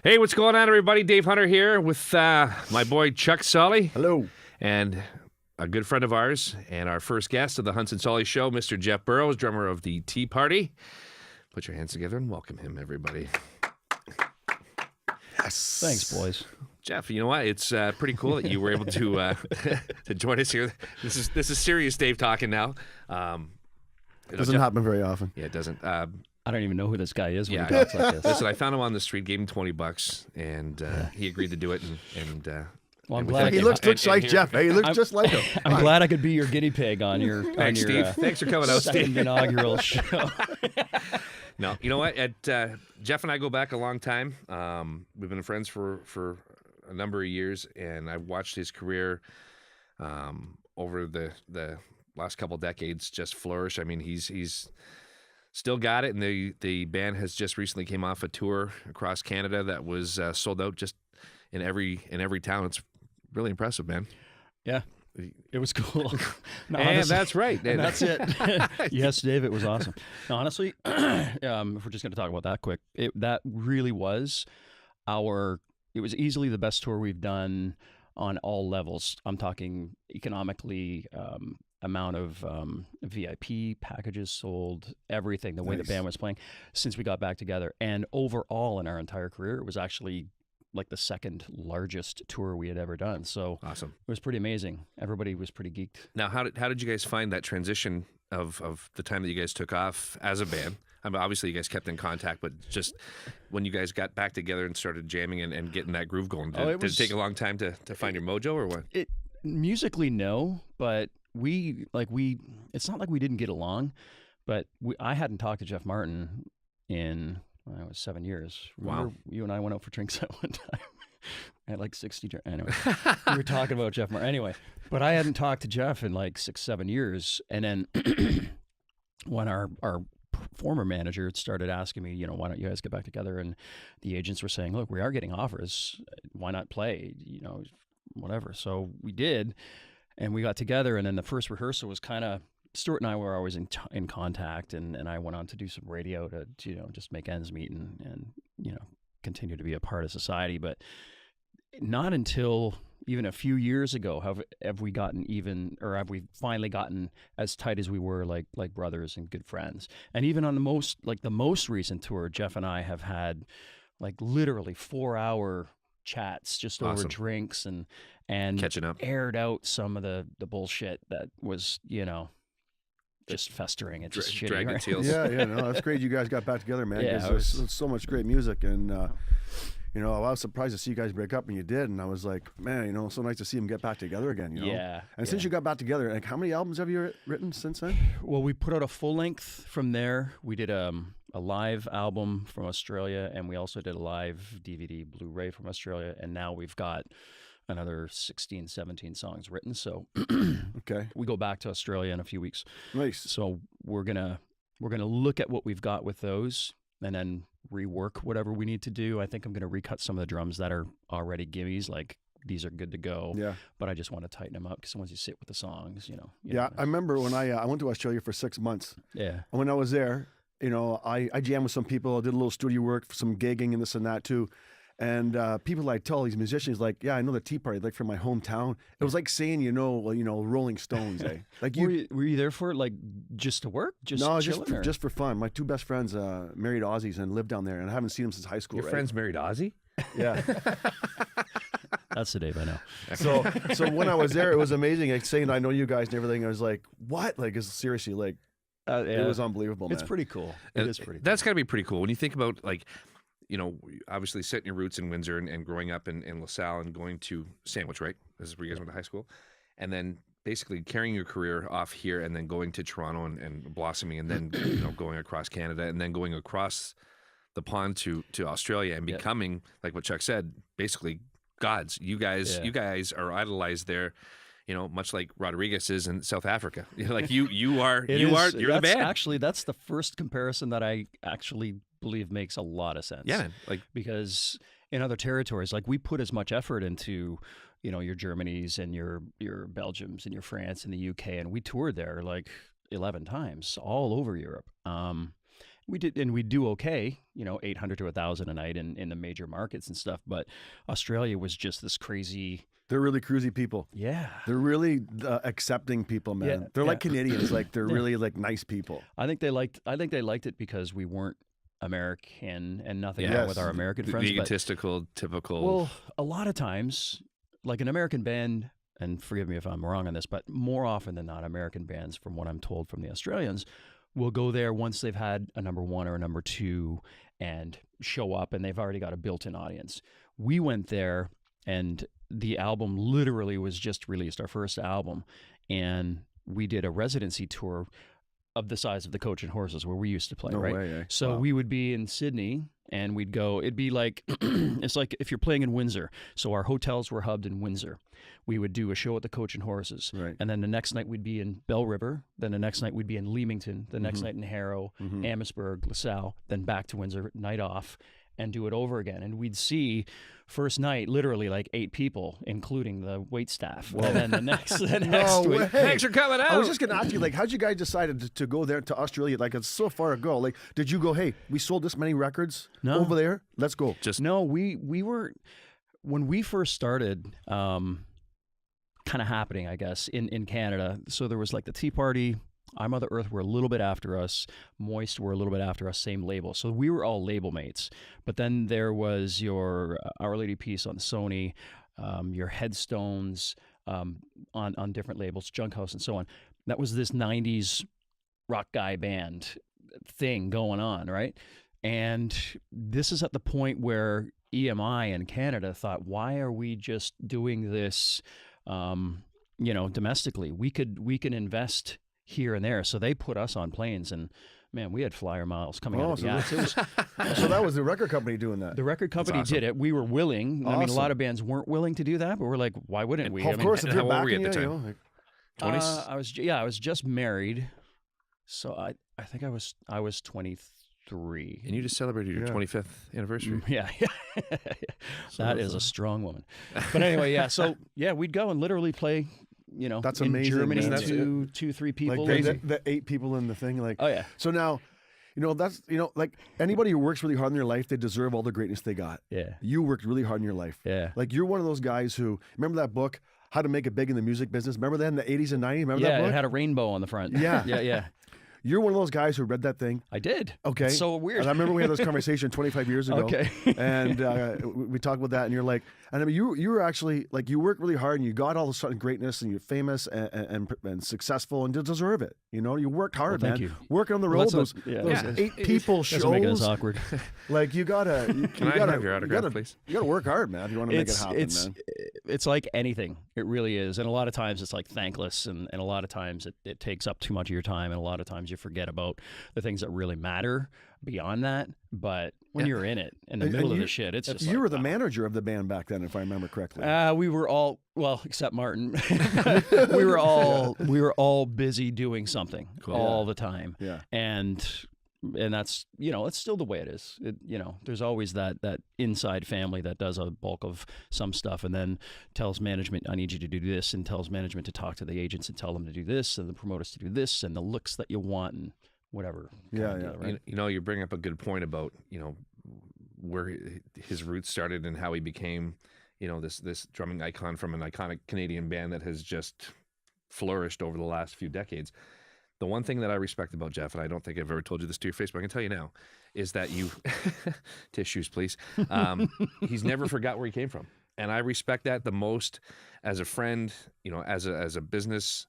Hey, what's going on, everybody? Dave Hunter here with my boy Chuck Sully. Hello. And a good friend of ours and our first guest of the Hunts and Sully Show, Mr. Jeff Burrows, drummer of the Tea Party. Put your hands together and welcome him, everybody. Yes. Thanks, boys. Jeff, you know what? It's pretty cool that you were able to to join us here. This is serious Dave talking now. It doesn't happen very often. Yeah, it doesn't. I don't even know who this guy is when Yeah. he talks like this. Listen, I found him on the street, gave him $20, and he agreed to do it. And Well, I'm and glad with He that- looks and- just like and Jeff. Hey, he looks I'm- just like him. I'm glad I could be your guinea pig on your Thanks, Steve. Thanks for coming out, second Steve. inaugural show. No, you know what? Jeff and I go back a long time. We've been friends for a number of years, and I've watched his career over the last couple decades just flourish. I mean, he's still got it, and the band has just recently came off a tour across Canada that was sold out just in every town. It's really impressive, man. Yeah, it was cool. No, And honestly- that's right. and that's it. Yes, Dave, it was awesome. No, honestly, if we're just going to talk about that quick, that really was it was easily the best tour we've done on all levels. I'm talking economically, amount of VIP packages sold, everything, the way the Nice. band was playing since we got back together. And overall in our entire career, it was actually like the second largest tour we had ever done. So Awesome. it was pretty amazing. Everybody was pretty geeked. Now, how did you guys find that transition of the time that you guys took off as a band? I mean, obviously you guys kept in contact, but just when you guys got back together and started jamming and getting that groove going, did it take a long time to find your mojo or what? It musically, no, but it's not like we didn't get along, but I hadn't talked to Jeff Martin in it was 7 years. Remember Wow. you and I went out for drinks at one time. I had like 60 anyway. We were talking about Jeff Martin anyway, but I hadn't talked to Jeff in like 6-7 years, and then when our former manager started asking me, why don't you guys get back together? And the agents were saying, look, we are getting offers. Why not play? Whatever. So we did, and we got together. And then the first rehearsal was kind of, Stuart and I were always in contact, and I went on to do some radio to just make ends meet and continue to be a part of society. But not until even a few years ago have we finally gotten as tight as we were, like brothers and good friends. And even on the most recent tour, Jeff and I have had like literally 4-hour chats just over Awesome. drinks and Catching up. aired out some of the bullshit that was just festering. It's just shitty, Dragged right? its heels. Yeah, no, that's great. You guys got back together, man. Yeah, 'cause it was- there's so much great music, and I was surprised to see you guys break up, and you did. And I was like, man, so nice to see them get back together again. Yeah. And since you got back together, like, how many albums have you written since then? Well, we put out a full length from there. We did a live album from Australia, and we also did a live DVD Blu-ray from Australia, and now we've got another 16, 17 songs written. So Okay, we go back to Australia in a few weeks. nice. So we're gonna look at what we've got with those, and then rework whatever we need to do. I think I'm gonna recut some of the drums that are already gimmies, like these are good to go. Yeah, But I just want to tighten them up because once you sit with the songs, yeah. I remember when I went to Australia for 6 months. yeah. And when I was there, I jammed with some people. I did a little studio work, some gigging and this and that too. And people I tell these musicians, like, yeah, I know the Tea Party, like from my hometown. It was like saying, Rolling Stones, eh? Like Were you there for like just to work? Just no, chilling, or? just for fun. My two best friends married Aussies and lived down there, and I haven't seen them since high school. Your right? friend's married Ozzy? Yeah. That's the Dave I know. So when I was there, it was amazing. Like saying I know you guys and everything. I was like, what? Like, it's seriously like, it was unbelievable, man. It's pretty cool. It is pretty. That's got to be pretty cool when you think about obviously setting your roots in Windsor and growing up in LaSalle and going to Sandwich, right? This is where you guys went to high school, and then basically carrying your career off here and then going to Toronto and blossoming, and then going across Canada and then going across the pond to Australia and becoming, like what Chuck said, basically gods. You guys are idolized there. Much like Rodriguez is in South Africa. Like you're the band. Actually, that's the first comparison that I actually believe makes a lot of sense. Yeah, like because in other territories, like we put as much effort into, your Germanys and your Belgiums and your France and the UK, and we toured there like 11 times all over Europe. We did, and we do okay, 800 to 1,000 a night in the major markets and stuff. But Australia was just this crazy. They're really cruisy people. Yeah. They're really accepting people, man. Yeah, They're yeah. like Canadians. Like they're Yeah. really like nice people. I think they liked it because we weren't American and nothing Yeah. wrong with our American friends. The But, egotistical, typical. well, a lot of times, like an American band, and forgive me if I'm wrong on this, but more often than not, American bands, from what I'm told from the Australians, will go there once they've had a number one or a number two and show up, and they've already got a built-in audience. We went there, and the album literally was just released, our first album, and we did a residency tour of the size of the Coach and Horses where we used to play, No right? way. Eh? So Wow. we would be in Sydney, and we'd go, it'd be like, it's like if you're playing in Windsor. So our hotels were hubbed in Windsor. We would do a show at the Coach and Horses. Right. And then the next night we'd be in Bell River. Then the next night we'd be in Leamington. The next night in Harrow, Amherstburg, LaSalle, then back to Windsor, night off, and do it over again. And we'd see first night literally like 8 people, including the wait staff. And then the next No week, way. Thanks for coming out. I was just going to ask you, like, how'd you guys decide to go there to Australia? Like, it's so far ago. Like, did you go, hey, we sold this many records No. over there? Let's go. No, we were, when we first started, kind of happening, I guess, in Canada. So there was like the Tea Party, I Mother Earth were a little bit after us, Moist were a little bit after us, same label. So we were all label mates. But then there was your Our Lady Peace on Sony, your Headstones on different labels, Junk House and so on. That was this 90s rock guy band thing going on, right? And this is at the point where EMI in Canada thought, why are we just doing this, domestically? We can invest here and there. So they put us on planes, and man, we had flyer miles coming out of the ass. It was, So that was the record company doing that. the record company awesome. did it. We were willing. I mean, a Awesome. lot of bands weren't willing to do that, but we're like, why wouldn't we? Of I mean, course, if and you're how old were you backing at the it, time? like, 20s? I was just married, so I think I was 23. And you just celebrated your Yeah. 25th anniversary. Yeah, that is a strong woman. But anyway, yeah. So yeah, we'd go and literally play. That's in amazing, Germany man. to 2-3 people. like the 8 people in the thing. Like, Oh yeah, so now, that's, like anybody who works really hard in their life, they deserve all the greatness they got. yeah, You worked really hard in your life. yeah. Like, you're one of those guys who, remember that book, How to Make It Big in the Music Business? Remember that in the 80s and 90s? Remember that Yeah, book? it had a rainbow on the front. Yeah. yeah. You're one of those guys who read that thing. I did. Okay. It's so weird. And I remember we had this conversation 25 years ago. Okay. And we talked about that, and you're like, and I mean, you were actually like, you worked really hard, and you got all the sudden greatness, and you're famous and successful, and you deserve it. You worked hard, Well, thank man. you. Working on the Well, road, that's those, not- yeah. those Yeah. 8 people Doesn't make us shows. awkward. Like, you gotta. Can I have your autograph, please? You gotta work hard, man. If you want to make it happen, man. It's like anything. It really is. And a lot of times it's like thankless, and a lot of times it takes up too much of your time, and a lot of times you forget about the things that really matter beyond that. But when you're in it, in the And- middle and of you- the shit, it's just You like, were the wow. manager of the band back then, if I remember correctly. We were all, well, except Martin. we were all busy doing something Cool. all the time. Yeah. And that's, it's still the way it is. There's always that inside family that does a bulk of some stuff, and then tells management, I need you to do this, and tells management to talk to the agents and tell them to do this, and the promoters to do this, and the looks that you want, and whatever. Yeah, kind of yeah. deal, right? You bring up a good point about, where his roots started and how he became, this drumming icon from an iconic Canadian band that has just flourished over the last few decades. The one thing that I respect about Jeff, and I don't think I've ever told you this to your face, but I can tell you now, is that tissues, please. He's never forgot where he came from. And I respect that the most as a friend, as a business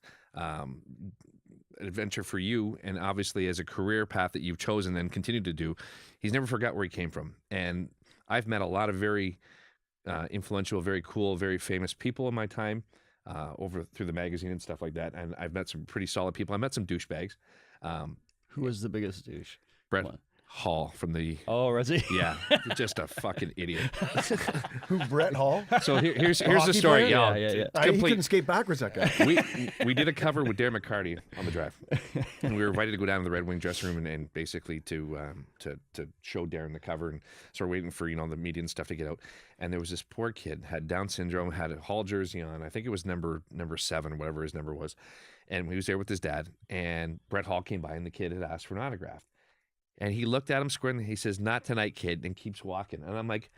adventure for you, and obviously as a career path that you've chosen and continue to do. He's never forgot where he came from. And I've met a lot of very influential, very cool, very famous people in my time over through the magazine and stuff like that. And I've met some pretty solid people. I met some douchebags. Who was the biggest douche? Brett What? Hall from the Oh, Razzie? yeah, just a fucking idiot. Who, Brett Hall? So here's the hockey story. player? Yeah. It's He complete- couldn't skate backwards, that guy. we did a cover with Darren McCarty on the drive, and we were invited to go down to the Red Wing dressing room and basically to show Darren the cover, and so we're waiting for the media and stuff to get out. And there was this poor kid, had Down syndrome, had a Hall jersey on. I think it was number 7, whatever his number was, and he was there with his dad. And Brett Hall came by, and the kid had asked for an autograph. And he looked at him square and he says, "Not tonight, kid," and keeps walking. And I'm like,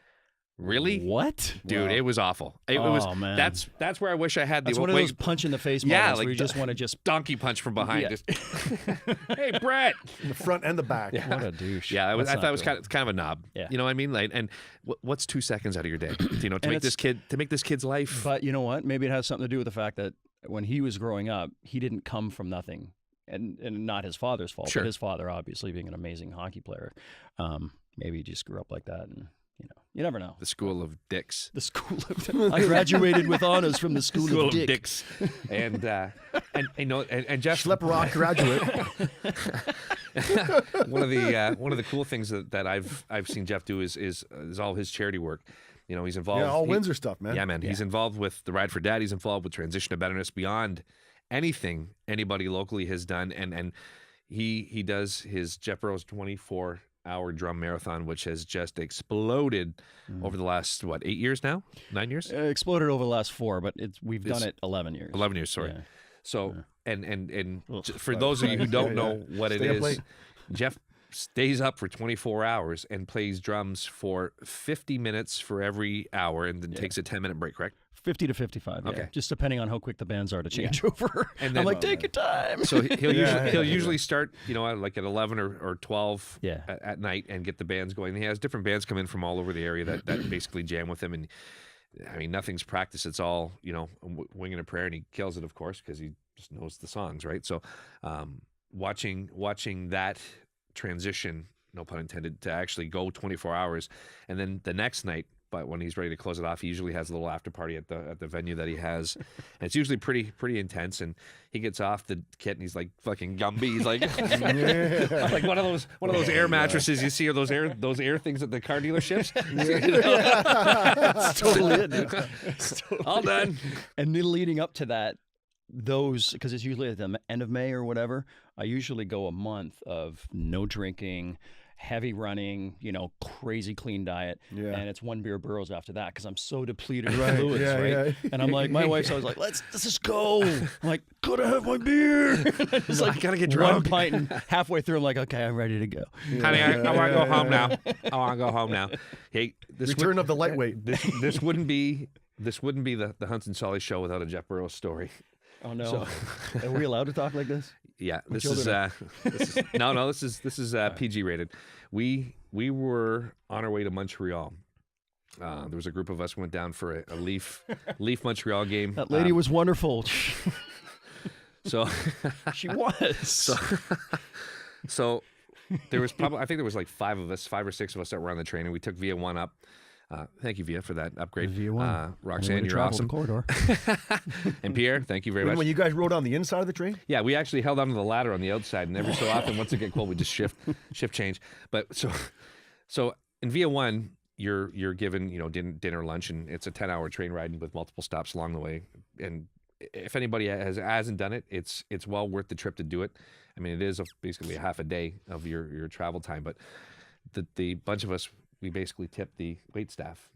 really? What? Dude, Wow. it was awful. It was, man. that's where I wish I had the That's one of those punch in the face moments where you just want to just donkey punch from behind. Yeah. Just, hey, Brett. The front and the back. what a douche. Yeah, I That's thought not it was cool. kind of a knob. Yeah. You know what I mean? Like, and what's 2 seconds out of your day? You know, to And make this kid's life. But you know what? Maybe it has something to do with the fact that when he was growing up, he didn't come from nothing, and not his father's fault. Sure. But his father, obviously, being an amazing hockey player, maybe he just grew up like that, and you never know. The school of dicks. The school of I graduated with honors from the school, of Dick. dicks. And you know, and Jeff Schlep Rock graduate. one of the cool things that I've seen Jeff do is all his charity work. You know, he's involved. Yeah, all Windsor stuff, man. Yeah, man. He's involved with the Ride for Dad. He's involved with Transition to Betterness beyond anything anybody locally has done. And he does his Jeff Burrows 24-hour drum marathon, which has just exploded over the last 8 years now, 9 years, Exploded over the last 4, but we've done it 11 years. 11 years. Sorry. Yeah. So and Ugh. for those of you who don't Yeah, know what Stay it up is, late. Jeff stays up for 24 hours and plays drums for 50 minutes for every hour, and then takes a 10-minute break. Correct? 50 to 55. Yeah. Okay. Just depending on how quick the bands are to change over. And I'm then- like, take your time. So he'll Yeah. usually start, like at 11 or 12 Yeah. at night and get the bands going. He has different bands come in from all over the area that basically jam with him. And I mean, nothing's practice. It's all, wing and a prayer, and he kills it, of course, because he just knows the songs, right? So watching that transition, no pun intended, to actually go 24 hours. And then the next night, but when he's ready to close it off, he usually has a little after party at the venue that he has. And it's usually pretty intense. And he gets off the kit and he's like fucking Gumby. He's like, like one of those air mattresses you see, or those air things at the car dealerships. That's totally it, dude. It's totally All done. it. And then leading up to that, because it's usually at the end of May or whatever, I usually go a month of no drinking, heavy running, crazy clean diet. Yeah. And it's 1 beer Burrows after that because I'm so depleted Right, of fluids, yeah, right? yeah. And I'm like, my wife's always like, let's just go. I'm like, gotta have my beer. It's I like gotta get one drunk. pint, and halfway through, I'm like, okay, I'm ready to go. Honey, I want to go home now. I want to go home now. Hey, Return of the lightweight. This wouldn't be the Hunt and Sully show without a Jeff Burrows story. Oh no, So- are we allowed to talk like this? Yeah, this children is no. This is PG rated. We were on our way to Montreal. There was a group of us went down for a Leaf Montreal game. That lady was wonderful. So She was. so there was probably, I think there was like 5 or 6 of us that were on the train, and we took Via 1 up. Thank you, Via, for that upgrade. Via 1. Roxanne, you're Travel the awesome. corridor. And Pierre, thank you very much. When you guys rode on the inside of the train? Yeah, we actually held onto the ladder on the outside, and every so often, once it get cold, we just shift change. But so in Via 1, you're given dinner, lunch, and it's a 10-hour train ride with multiple stops along the way. And if anybody hasn't done it, it's well worth the trip to do it. I mean, it is basically a half a day of your travel time. But the bunch of us, we basically tipped the wait staff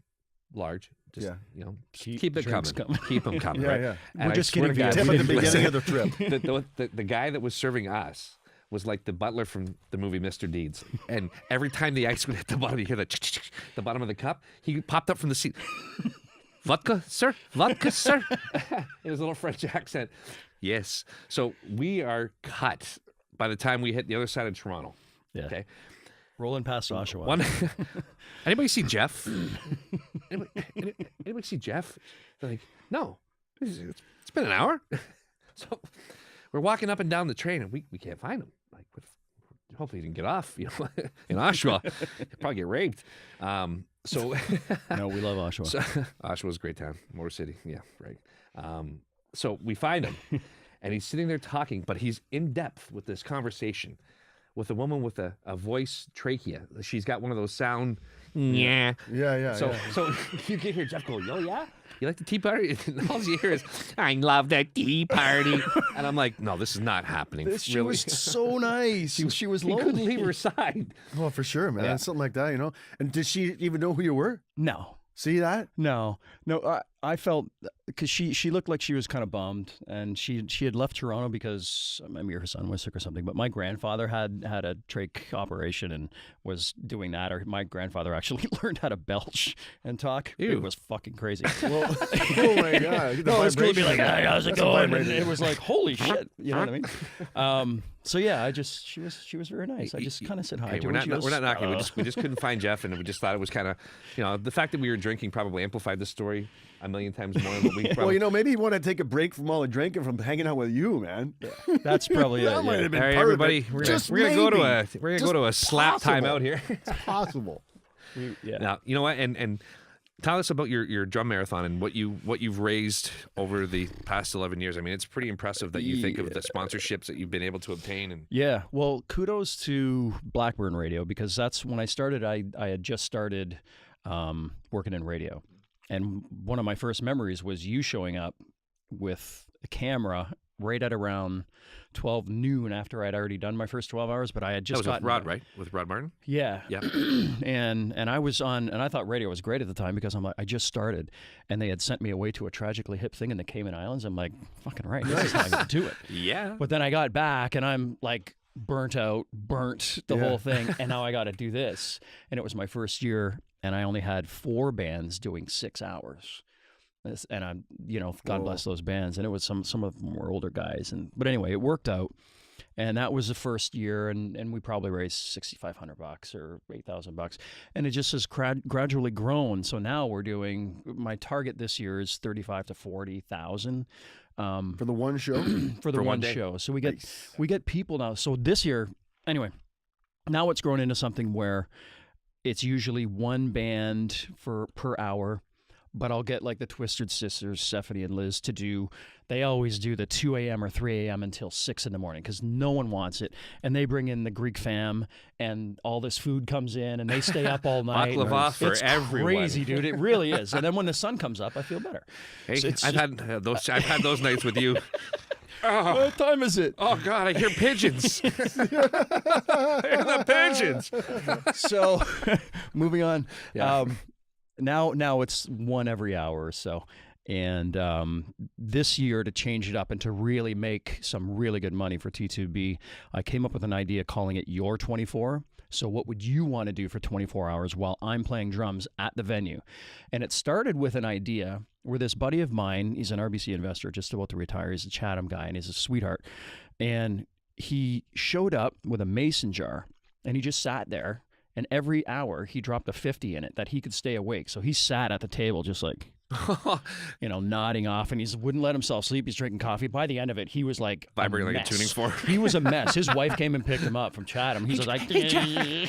large. Just, Yeah. keep it drinks coming. Keep them coming. Yeah, right? yeah. And We're I just swear to kidding, God, Via. Tip we at the didn't- beginning of the trip. the guy that was serving us was like the butler from the movie Mr. Deeds. And every time the ice would hit the bottom, you hear the bottom of the cup. He popped up from the seat. Vodka, sir? Vodka, sir? In his little French accent. Yes. So we are cut by the time we hit the other side of Toronto. Yeah. Okay. Rolling past Oshawa. Anybody see Jeff? Anybody see Jeff? They're like, no. It's been an hour. So we're walking up and down the train, and we can't find him. Like, hopefully he didn't get off. In Oshawa, he'd probably get raped. So No, we love Oshawa. Oshawa's a great town, Motor City. Yeah, right. So we find him, and he's sitting there talking, but he's in depth with this conversation with a woman with a voice trachea. She's got one of those sound. Yeah. Yeah. So you can hear Jeff go, "Oh yeah, you like the tea party?" And all you hear is, "I love that tea party," and I'm like, "No, this is not happening." She really. was so nice. She was He couldn't lonely. leave her side. Oh, for sure, man. Yeah. Something like that, And did she even know who you were? No. See that? No. I felt because she looked like she was kind of bummed, and she had left Toronto because maybe her son was sick or something. But my grandfather had a trach operation and was doing that. Or my grandfather actually learned how to belch and talk. Ew. It was fucking crazy. Well, oh my God. No, it's cool to be like, hey, how's it That's a going? And vibration. it was like, holy shit. You know what I mean? So yeah, she was very nice. I just kind of said hi Hey, to we're her. not She goes, we're not knocking. "Oh." We just couldn't find Jeff, and we just thought it was kind of, the fact that we were drinking probably amplified the story a million times more than what we probably. Well, maybe he wanted to take a break from all the drinking from hanging out with you, man. That's probably That it. might Yeah. have been All right, part everybody, of it. we're Just gonna go to maybe. go to a slap possible. time out here. It's possible. Yeah. Now, you know what, and tell us about your drum marathon and what you've raised over the past 11 years. I mean, it's pretty impressive that you think of the sponsorships that you've been able to obtain. And Yeah, well, kudos to Blackburn Radio, because that's when I started. I had just started working in radio, and one of my first memories was you showing up with a camera right at around 12 noon after I'd already done my first 12 hours, but I had that just was with gotten Rod, right? With Rod Martin. Yeah. Yeah. and I was on, and I thought radio was great at the time because I'm like, I just started, and they had sent me away to a tragically hip thing in the Cayman Islands. I'm like, fucking right, this is how I'm gonna do it. Yeah. But then I got back, and I'm like burnt the whole thing, and now I got to do this. And it was my first year, and I only had 4 bands doing 6 hours. And I'm, God bless those bands. And it was some of them were older guys. But anyway, it worked out. And that was the first year, and we probably raised $6,500 or $8,000, and it just has gradually grown. So now we're doing, my target this year is 35 to 40,000 For the one show? for the For one one day. show. So we get people now. So this year, anyway, now it's grown into something where it's usually one band per hour. But I'll get like the Twisted Sisters, Stephanie and Liz, they always do the 2 a.m. or 3 a.m. until 6 in the morning because no one wants it. And they bring in the Greek fam, and all this food comes in, and they stay up all night. Baklava for it's everyone. crazy, dude. It really is. And then when the sun comes up, I feel better. Hey, So it's I've had those nights with you. Oh, What time is it? oh God, I hear pigeons. I hear the pigeons. So moving on. Yeah. Now it's one every hour or so. And this year, to change it up and to really make some really good money for T2B, I came up with an idea calling it Your 24. So what would you want to do for 24 hours while I'm playing drums at the venue? And it started with an idea where this buddy of mine, he's an RBC investor, just about to retire. He's a Chatham guy, and he's a sweetheart. And he showed up with a mason jar, and he just sat there. And every hour he dropped a 50 in it that he could stay awake. So he sat at the table just like, nodding off, and he wouldn't let himself sleep. He's drinking coffee. By the end of it, he was like Vibrating a like a mess. tuning fork. He was a mess. His wife came and picked him up from Chatham. He's like, Hey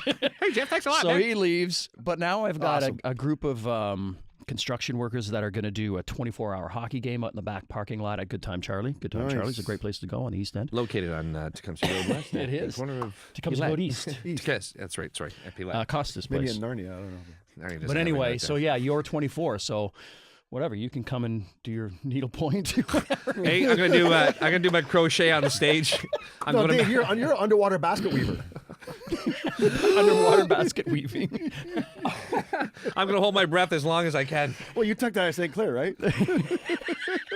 Jeff, thanks a lot. so man. he leaves. But now I've got Awesome. a group of construction workers that are going to do a 24-hour hockey game out in the back parking lot at Good Time Charlie. Good Time Nice. Charlie's a great place to go on the East End. Located on Tecumseh Road West. It is. Corner of Tecumseh Road East. Yes, that's right. Sorry, Epilet. Costas Maybe place. in Narnia. I don't know. But anyway, so yeah, you're 24. So whatever, you can come and do your needlepoint. Hey, I'm gonna do my crochet on the stage. I'm No, gonna Dave, you're an underwater basket weaver. Underwater basket weaving. I'm gonna hold my breath as long as I can. Well, you took that at St. Clair, right?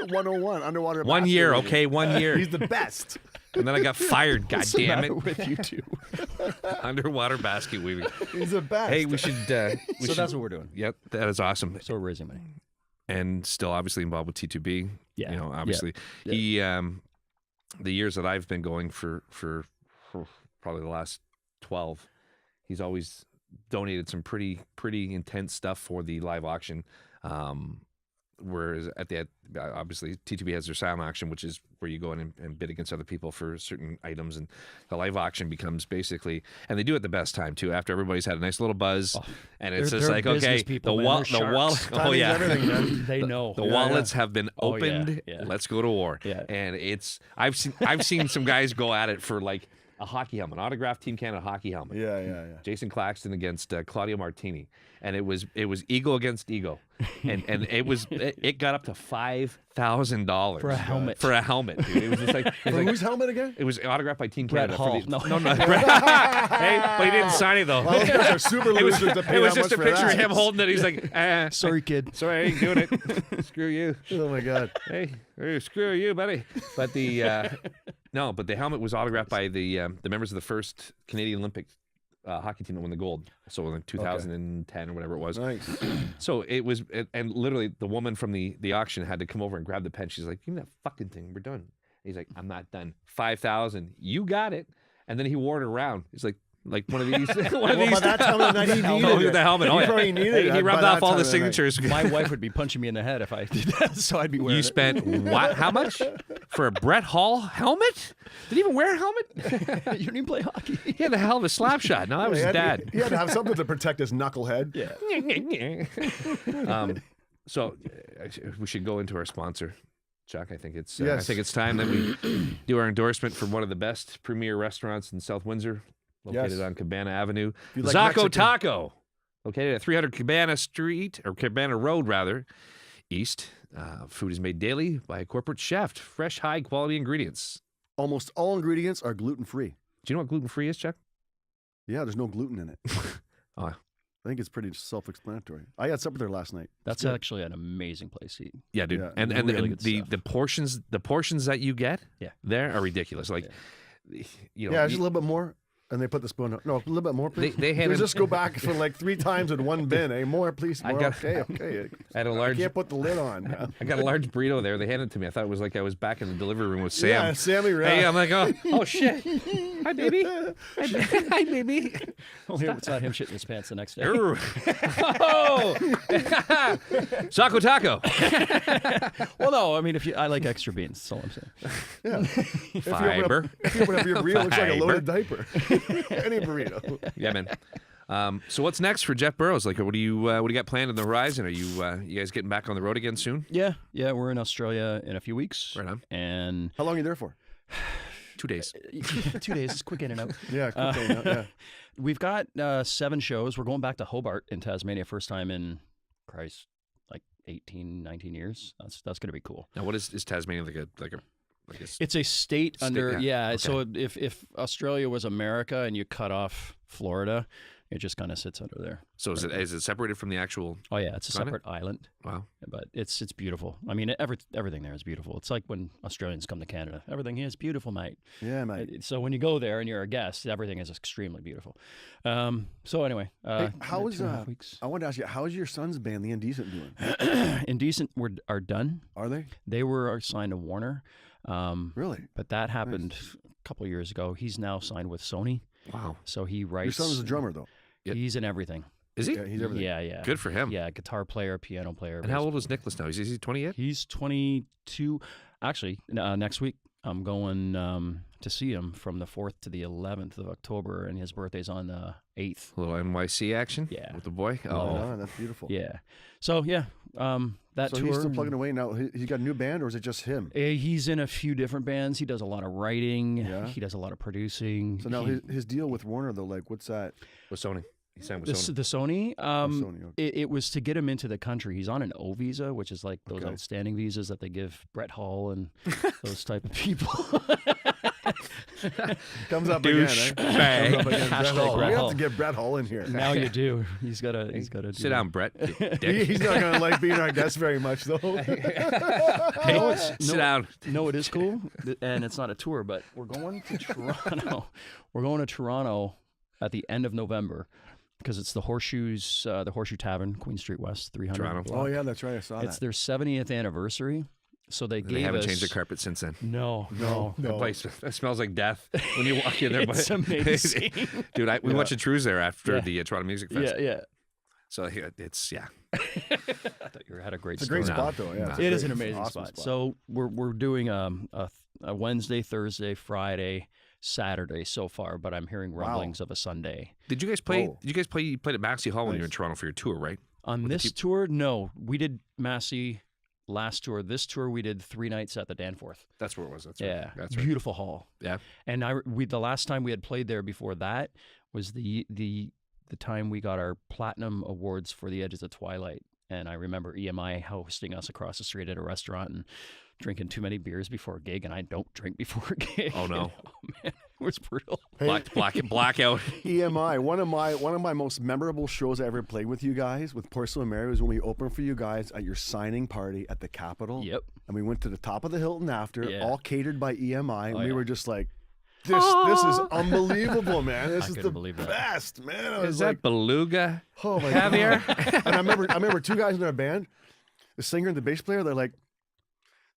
101, underwater 1 basket year, weaving. okay, 1 year, He's the best. and then I got fired. God What's the damn matter it! with you two? Underwater basket weaving. He's the best. Hey, we should. So that's what we're doing. Yep, that is awesome. So we're raising money. And still obviously involved with T2B. Yeah. You know, obviously Yeah. he the years that I've been going for probably the last 12, he's always donated some pretty intense stuff for the live auction. Whereas at the obviously T2B has their silent auction, which is where you go in and bid against other people for certain items, and the live auction becomes basically, and they do it the best time too, after everybody's had a nice little buzz, and it's They're just like, business okay, people, the man. wallet, They're sharks. oh Timing's yeah, everything, man. They know. the Yeah, wallets have been Oh, yeah, opened. yeah. Let's go to war. Yeah. And it's I've seen some guys go at it for like a hockey helmet, autographed Team Canada hockey helmet. Yeah. Jason Claxton against Claudio Martini, and it was Eagle against Eagle, and it got up to $5,000 For a helmet. For a helmet, dude. It was just like, For whose helmet again? it was autographed by Team Brett Canada. Hall. No, hey, but he didn't sign it though. Well, those guys are super losers to pay It was that just a much for picture of that. him holding it. He's like, Sorry, kid. sorry, I ain't doing it. Screw you. Oh my God. Hey, screw you, buddy. But the but the helmet was autographed by the members of the first Canadian Olympic hockey team that won the gold. So in 2010 or whatever it was. Nice. So it was, and literally the woman from the auction had to come over and grab the pen. She's like, "Give me that fucking thing. We're done." He's like, "I'm not done. 5,000. You got it." And then he wore it around. He's like one of these. Well, by that time of the night, he needed it. The helmet. He Oh, yeah. probably needed it. He by rubbed that off all time the of night. signatures. My wife would be punching me in the head if I did that, so I'd be wearing You it. spent what? How much for a Brett Hall helmet? Did he even wear a helmet? You didn't even play hockey. He had a hell of a slap shot. No, that was He his had- dad. He had to have something to protect his knucklehead. Yeah. So we should go into our sponsor, Chuck. I think it's Yes. I think it's time that we do our endorsement for one of the best premier restaurants in South Windsor, located Yes. on Cabana Avenue. If you like Zaco Mexican- Taco, located at 300 Cabana Street, or Cabana Road rather, East. Food is made daily by a corporate chef. Fresh, high quality ingredients. Almost all ingredients are gluten-free. Do you know what gluten free is, Chuck? Yeah, there's no gluten in it. Oh. I think it's pretty self-explanatory. I had supper there last night. That's good. actually an amazing place to eat. Yeah, dude. Yeah, and really and good the stuff. the portions that you get, Yeah. there are ridiculous. Like, you know, Yeah, just a little bit more. And they put the spoon. No, a little bit more, please. They had They him- just go back for like 3 times in one bin. Hey, more, please. I More. got- Okay. I had a I large. can't put the lid on. I got a large burrito there. They handed it to me. I thought it was like I was back in the delivery room with Sam. Yeah, Sammy. Hey, Yeah. I'm like, oh shit. Hi, baby. Hi, baby. It's not him shitting his pants the next day. Oh, Saco Taco. Well, no, I mean, I like extra beans. That's all I'm saying. Yeah. Fiber. If you open up your burrito, it looks like a Fiber. loaded diaper. Any burrito. Yeah, man. So what's next for Jeff Burrows? Like, what do you got planned on the horizon? Are you guys getting back on the road again soon? Yeah, we're in Australia in a few weeks. Right on. And How long are you there for? 2 days. 2 days, it's quick in and out. Yeah, cool. Yeah. We've got 7 shows. We're going back to Hobart in Tasmania, first time in, Christ, like 18, 19 years. That's going to be cool. Now, what is Tasmania like a It's a state under, yeah, okay. So if Australia was America and you cut off Florida, it just kind of sits under there. So is it separated from the actual? Oh yeah, it's a Kinda? separate island, Wow. but it's beautiful. I mean, everything there is beautiful. It's like when Australians come to Canada. Everything here is beautiful, mate. Yeah, mate. So when you go there and you're a guest, everything is extremely beautiful. So anyway, Hey, how is 2.5 weeks? I wanted to ask you, how is your son's band, The Indecent, doing? Indecent are done. Are they? They were signed to Warner, Really? but that happened a couple of years ago. He's now signed with Sony, Wow. so he Your writes. son is a drummer, though. He's in everything. Is he? Yeah, he's everything. Yeah. Good for him. Yeah, guitar player, piano player. And how old is Nicholas now? Is he 20 yet? He's 22. Actually, next week I'm going to see him from the 4th to the 11th of October, and his birthday's on the 8th. A little NYC action. Yeah. With the boy. Oh, Oh. that's beautiful. Yeah. So yeah, that So tour. he's still plugging away now. He got a new band, or is it just him? He's in a few different bands. He does a lot of writing. Yeah. He does a lot of producing. So now He- his deal with Warner, though, like, what's that? With Sony. He signed with the Sony. Sony. Sony, okay. It was to get him into the country. He's on an O visa, which is like those Okay. outstanding visas that they give Brett Hall and those type of people. Comes up Douche again, eh? bag. Comes up again. Brett Hashtag Hall. Brett We have Hall. to get Brett Hall in here. Now you do. He's got to. Do Sit down, Brett. you dick. He's not going to like being our guest very much, though. Hey, sit down. No, it is cool, and it's not a tour, but we're going to Toronto. We're going to Toronto at the end of November because it's the Horseshoe Tavern, Queen Street West, 300. Toronto. block. Oh, yeah, that's right. I saw It's that. their 70th anniversary, so they They gave haven't us. changed the carpet since then. No. The place it smells like death when you walk in there. It's amazing. Dude, we Yeah. watched a cruise there after Yeah. the Toronto Music Fest. Yeah. So it's I thought you had a great. It's a great story. spot, though. Yeah, it's It is great. an amazing Awesome spot. So we're doing a Wednesday, Thursday, Friday, Saturday so far, but I'm hearing rumblings of a Sunday. Did you guys play? Oh. Did you guys play? You played at Maxi Hall when you were in Nice. Toronto for your tour, right? On With the this tour, no, we did Massey last tour. This tour we did 3 nights at the Danforth. That's where it was. That's Yeah, right. That's right. beautiful hall. Yeah. And the last time we had played there before that was the time we got our platinum awards for The Edges of Twilight. And I remember EMI hosting us across the street at a restaurant and drinking too many beers before a gig, and I don't drink before a gig. Oh no, Man, it was brutal. Blackout. EMI, one of my most memorable shows I ever played with you guys with Porcelain Mary was when we opened for you guys at your signing party at the Capitol. Yep. And we went to the top of the Hilton after, Yeah. all catered by EMI, and Oh, we yeah. were just like, this is unbelievable, man. This I is the couldn't believe that. best, man. I Is was that like, beluga? oh my Caviar? God. And I remember 2 guys in our band, the singer and the bass player. They're like,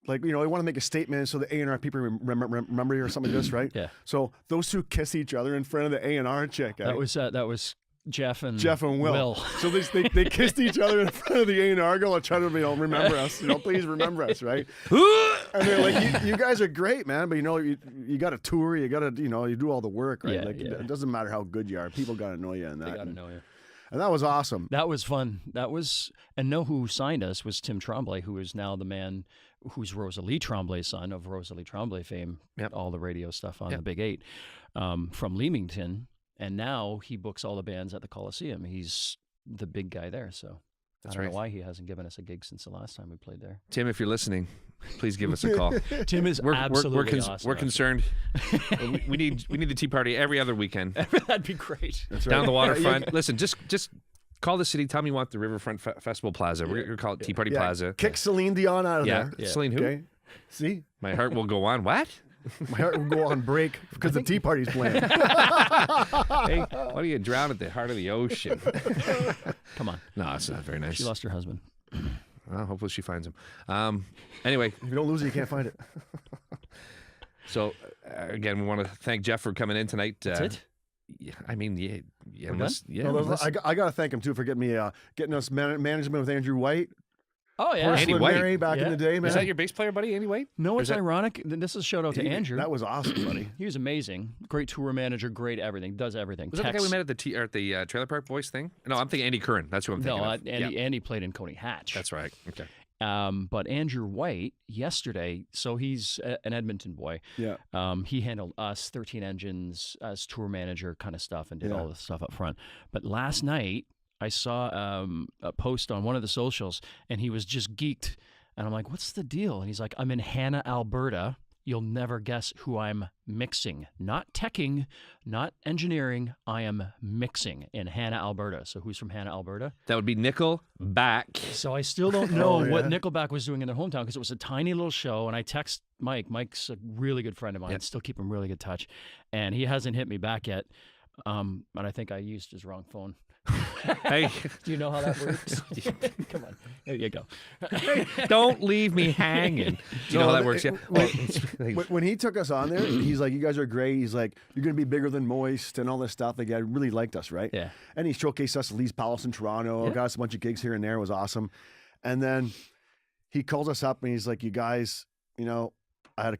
they want to make a statement so the A&R people remember you or something like this, right? Yeah. So those 2 kiss each other in front of the A&R chick. Eh? That was Jeff and Will. So they kissed each other in front of the A&R girl and tried to remember us. Please remember us, right? And they're like, you guys are great, man, but you got to tour, you got to you do all the work, right? Yeah, It doesn't matter how good you are, people got to know you and that. They got to know you. And that was awesome. That was fun. And know who signed us was Tim Tremblay, who is now the man who's Rosalie Tremblay's son of Rosalie Tremblay fame, Yep. all the radio stuff on Yep. the Big 8 from Leamington. And now he books all the bands at the Coliseum. He's the big guy there. So That's I don't right. know why he hasn't given us a gig since the last time we played there. Tim, if you're listening, please give us a call. Tim is absolutely awesome. We're concerned. we need the tea party every other weekend That'd be great. That's down right. the waterfront. Listen, just call the city. Tell me you want the Riverfront Festival Plaza. We're gonna call it Tea Party Yeah. Plaza. Kick Celine Dion out of Yeah. there. Yeah. Celine who? Okay. See? My heart will go on. What? My heart will go on break because the tea party's playing. Hey, why do you drown at the heart of the ocean? Come on. No, it's not very nice. She lost her husband. Well, hopefully she finds him. Anyway, If you don't lose it, you can't find it. so again, we want to thank Jeff for coming in tonight. That's it? Yeah, I mean, yeah, We're unless, done? yeah. No, unless- I got to thank him too for getting me getting us management with Andrew White. Oh, yeah. Andy Porcelain White. Mary back Yeah. in the day, man. is that your bass player, buddy? Anyway, No, Or it's is that- ironic. This is a shout out to Andrew. That was awesome, buddy. He was amazing. Great tour manager, great everything. Does everything. was that the guy we met at the Trailer Park Boys thing? No, I'm thinking Andy Curran. That's who I'm thinking No, of. Andy played in Coney Hatch. That's right. Okay. But Andrew White yesterday, so he's an Edmonton boy. Yeah. He handled us 13 Engines as tour manager kind of stuff and did Yeah. all the stuff up front. But last night I saw a post on one of the socials and he was just geeked. And I'm like, what's the deal? And he's like, I'm in Hannah, Alberta. You'll never guess who I'm mixing. Not teching, not engineering. I am mixing in Hannah, Alberta. So who's from Hannah, Alberta? That would be Nickel back. So I still don't know Oh, what yeah. Nickelback was doing in their hometown because it was a tiny little show. And I text Mike. Mike's a really good friend of mine. Yep. Still keep in really good touch. And he hasn't hit me back yet. And I think I used his wrong phone. Hey, Do you know how that works? Come on. There you go. don't leave me hanging. Do you know how that works? Yeah. When he took us on there, he's like, you guys are great. He's like, you're going to be bigger than Moist and all this stuff. Like, I really liked us, right? Yeah. And he showcased us at Lee's Palace in Toronto, Yeah. got us a bunch of gigs here and there. It was awesome. And then he calls us up and he's like, you guys, I had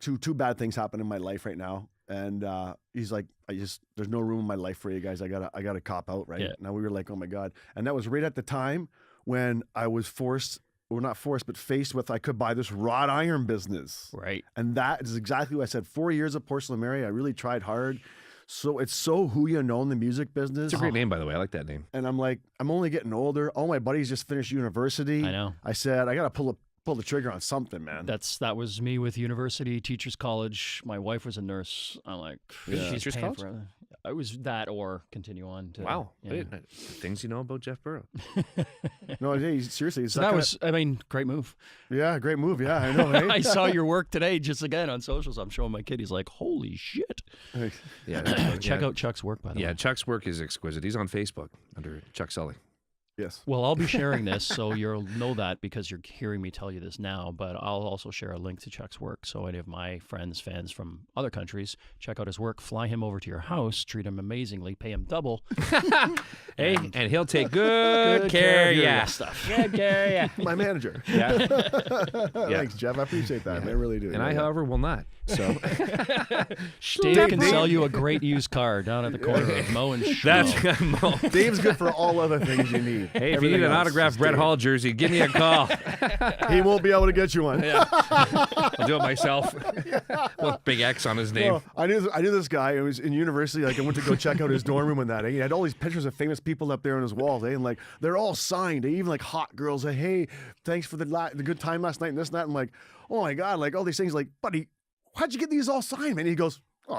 two bad things happen in my life right now. And he's like, there's no room in my life for you guys. I gotta cop out, right? Yeah. Now we were like, oh my God. And that was right at the time when I was not forced, but faced with, I could buy this wrought iron business. Right. And that is exactly what I said. 4 years of Porcelain Mary. I really tried hard. So it's so who you know in the music business. It's a great name, by the way. I like that name. And I'm like, I'm only getting older. All my buddies just finished university. I know. I said, I got to pull the trigger on something, man. That was me with university, teachers college. My wife was a nurse. I'm like, Yeah. she's Teachers paying college? for it. I was that or continue on to Wow. yeah. Things you know about Jeff Burrows. No, hey, seriously. It's So that was, I mean, great move. yeah, great move. Yeah, I know. Hey? I saw your work today just again on socials. I'm showing my kid. He's like, holy shit. Yeah. Check out Chuck's work, by the way. Yeah, Chuck's work is exquisite. He's on Facebook under Chuck Sully. Yes. Well, I'll be sharing this, so you'll know that because you're hearing me tell you this now, but I'll also share a link to Chuck's work. So any of my friends, fans from other countries, check out his work, fly him over to your house, treat him amazingly, pay him double. Hey, and he'll take good care of your ya. stuff. Good care of ya. My manager. Yeah. Thanks, Jeff. I appreciate that. I really do. And I, however, will not. So Dave can sell you a great used car down at the corner of Mo and Schmo. that's Dave's good for all other things you need. need. Hey, if you need an autographed Brett Hall jersey, give me a call. He won't be able to get you one. Yeah. I'll do it myself. With big X on his name. Well, I knew this guy. It was in university. Like I went to go check out his dorm room and that. He had all these pictures of famous people up there on his walls. And like they're all signed. Even like hot girls. Like, hey, thanks for the good time last night and this and that. And like, oh my god, like all these things. Like, buddy, how'd you get these all signed, man? He goes, oh,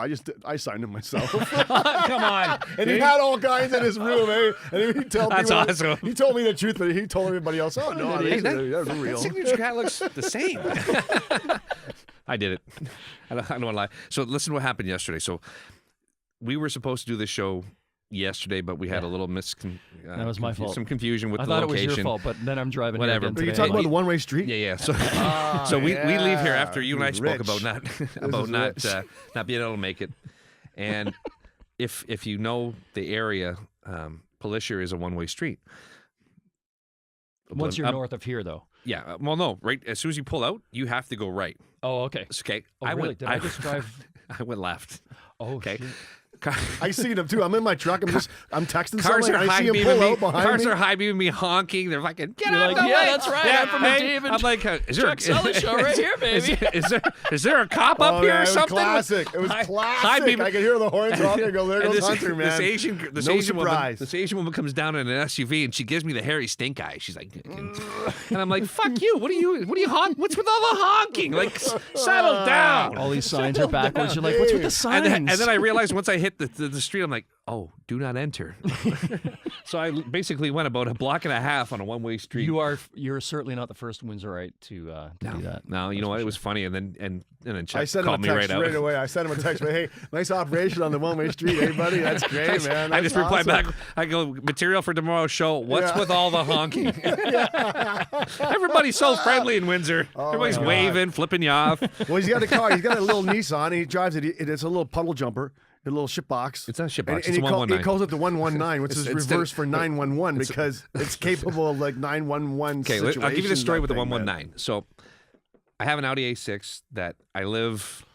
I signed them myself. Come on. And he had all kinds in his room, eh? And he told That's me awesome. He told me the truth, but he told everybody else, oh no, Hey, they're that real. signature cat looks the same. I did it. I don't want to lie. So listen to what happened yesterday. So we were supposed to do this show yesterday, but we had a little that was my fault. Some confusion with I the thought location. it was your fault, but then I'm driving. Whatever. Here again We can today. talk about the one-way street. Yeah. So, we leave here after you and I spoke about not being able to make it, and if you know the area, Palliser is a one-way street. Once you're north of here, though. Yeah. Well, no. Right. As soon as you pull out, you have to go right. Oh, okay. Okay. Oh, really? Did I just drive? I went left. Oh, Okay. shit. I see them too. I'm in my truck. I'm texting Cars someone. are I high see him beaming pull me. out behind Cars me. are high beaming me, honking. They're like, get You're out like, of the yeah, way. that's right. I'm from the David. I'm like, is there Chuck Sully show right here, baby. Is there a cop up here man, or it was something? classic. It was High classic. beam- I could hear the horns honking. I go, there And goes Hunter, man. This No Asian woman, surprise. this Asian woman comes down in an SUV and she gives me the hairy stink eye. She's like, and I'm like, fuck you. What are you honk? What's with all the honking? Like, settle down. All these signs are backwards. You're like, what's with the signs? And then I realized once I hit the street, I'm like, oh, do not enter. So I basically went about a block and a half on a one-way street. You're certainly not the first Windsorite to do that. No, you know what? It was funny, and then Chuck I sent him called a me text right out. away. I sent him a text. Hey, nice operation on the one-way street. Hey, buddy, that's great, man. I That's just replied awesome. back. I go, material for tomorrow's show. What's Yeah. with all the honking? Everybody's so friendly in Windsor. Everybody's my God. waving, flipping you off. Well, he's got a car. He's got a little Nissan. And he drives it. It's a little puddle jumper. A little ship box. It's not a ship And, box. and It's a he 119. calls it the 119, which is It's reverse for 911 because it's capable of like 911 Okay, situations. I'll give you the story that with the thing, man. 119. So I have an Audi A6 that I live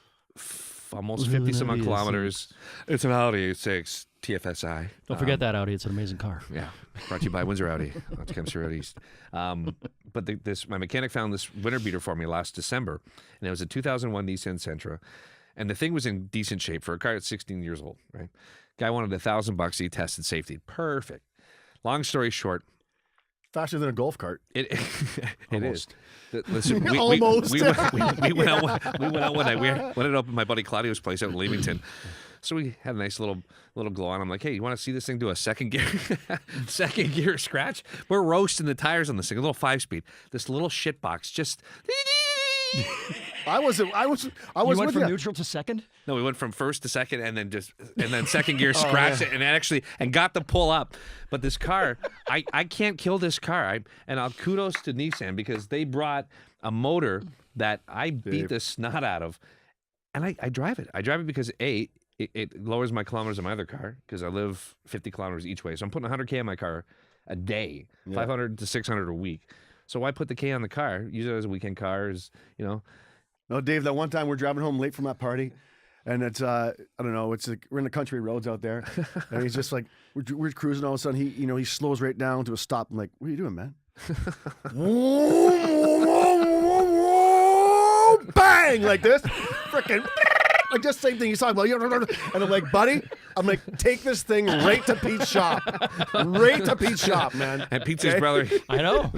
almost 50 some odd Audi kilometers. It's an Audi A6 TFSI. Don't forget that Audi. It's an amazing car. Yeah, brought to you by Windsor Audi. Not to Kempsey Road East. But my mechanic found this winter beater for me last December, and it was a 2001 Nissan Sentra, and the thing was in decent shape for a car that's 16 years old. Right? Guy wanted $1,000. He tested safety. Perfect. Long story short, Faster than a golf cart. it Almost. is. Listen, Almost. we went out one night. We went up at my buddy Claudio's place out in Leamington. So we had a nice little glow on. I'm like, hey, you want to see this thing do a second gear scratch? We're roasting the tires on this thing, a little 5-speed. This little shit box just. I was You went with from you. neutral to second? No, we went from first to second, and then second gear scratched it, and got the pull up. But this car, I can't kill this car. I'll kudos to Nissan because they brought a motor that I beat the snot out of, and I drive it. I drive it because it lowers my kilometers on my other car because I live 50 kilometers each way, so I'm putting 100K on my car a day, 500 to 600 a week. So why put the K on the car? Use it as a weekend car, No, Dave, that one time we're driving home late from that party, and it's I don't know, it's like we're in the country roads out there, and he's just like we're cruising. All of a sudden, he slows right down to a stop. I'm like, what are you doing, man? Bang, like this, freaking. Like just same thing he's talking about. And I'm like, buddy, take this thing right to Pete's shop. Right to Pete's shop, man. And Pete's his brother. I know.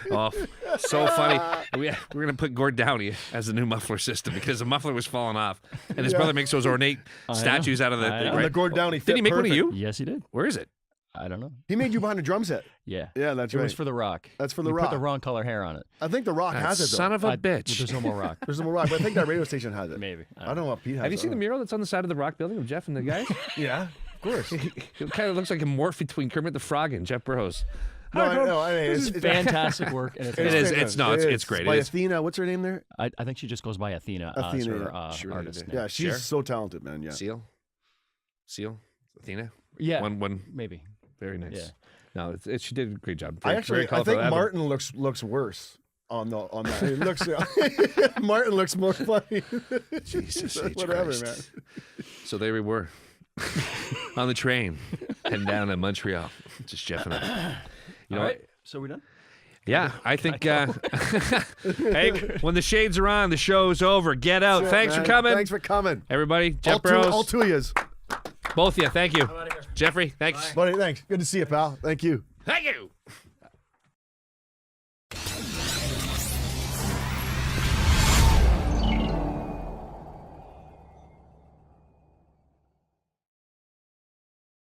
Oh, so funny. We're going to put Gord Downey as the new muffler system because the muffler was falling off. And his brother makes those ornate statues out of the... I know. And the Gord Downey fit Did he make one of perfect. you? Yes, he did. Where is it? I don't know. He made you behind a drum set. Yeah. Yeah, that's It right. was for The Rock. That's for The You Rock. put the wrong color hair on it. I think The Rock has it, though. Son of a bitch. There's no more Rock. There's no Rock, but I think that radio station has it. Maybe. I don't know what Pete has. Have you seen the mural that's on the side of the Rock building of Jeff and the guys? Yeah, of course. It kind of looks like a morph between Kermit the Frog and Jeff Burrows. This is fantastic work. And It is. It's great. By It is. Athena, what's her name there? I think she just goes by Athena. Athena, as her, yeah. Sure, artist it is. name. Yeah, she's Cher? so talented, man. Yeah. Seal? Athena? Yeah. One. Maybe. Very nice. Yeah. No, she did a great job. I Very think colorful. Martin looks worse on that. It looks Martin looks more funny. Jesus H. Whatever, Christ. man. So there we were on the train heading down to Montreal. Just Jeff and I. You know, All right. So we done? yeah, I think. Hey, when the shades are on, the show's over. Get out. That's it, Thanks man. for coming. Thanks for coming. Everybody. Jeff All Burrows. two of yous. Both of you. Thank you. I'm out of here. Jeffrey, thanks. Buddy, thanks. Good to see you, pal. Thank you. Thank you.